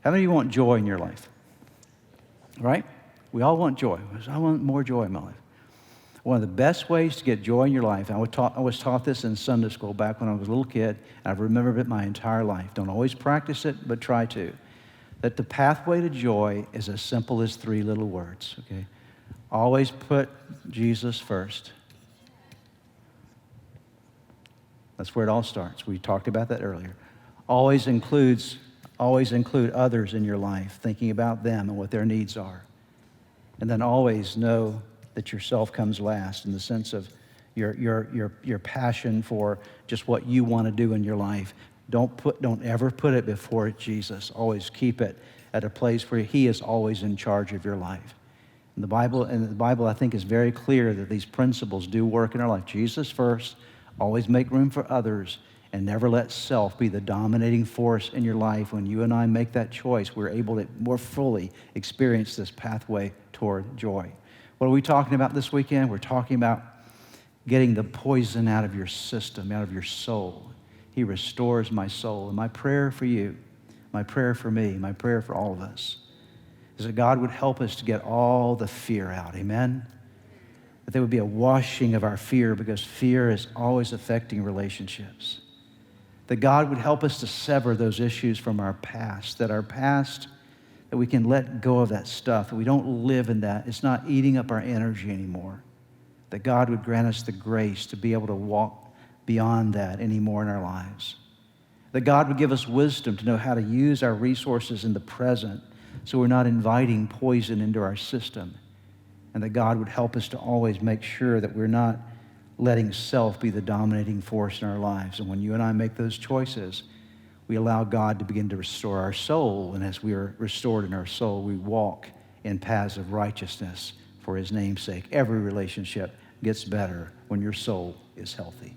How many of you want joy in your life? Right? We all want joy. I want more joy in my life. One of the best ways to get joy in your life, I was taught this in Sunday school back when I was a little kid, and I've remembered it my entire life. Don't always practice it, but try to. That the pathway to joy is as simple as 3 little words, okay? Always put Jesus first. That's where it all starts. We talked about that earlier. Always include others in your life, thinking about them and what their needs are. And then always know that yourself comes last in the sense of your passion for just what you want to do in your life. Don't ever put it before Jesus. Always keep it at a place where he is always in charge of your life. And the Bible, I think, is very clear that these principles do work in our life. Jesus first, always make room for others, and never let self be the dominating force in your life. When you and I make that choice, we're able to more fully experience this pathway toward joy. What are we talking about this weekend? We're talking about getting the poison out of your system, out of your soul. He restores my soul. And my prayer for you, my prayer for me, my prayer for all of us is that God would help us to get all the fear out. Amen? That there would be a washing of our fear, because fear is always affecting relationships. That God would help us to sever those issues from our past, that we can let go of that stuff, that we don't live in that. It's not eating up our energy anymore. That God would grant us the grace to be able to walk beyond that anymore in our lives. That God would give us wisdom to know how to use our resources in the present so we're not inviting poison into our system. And that God would help us to always make sure that we're not letting self be the dominating force in our lives. And when you and I make those choices, we allow God to begin to restore our soul. And as we are restored in our soul, we walk in paths of righteousness for his name's sake. Every relationship gets better when your soul is healthy.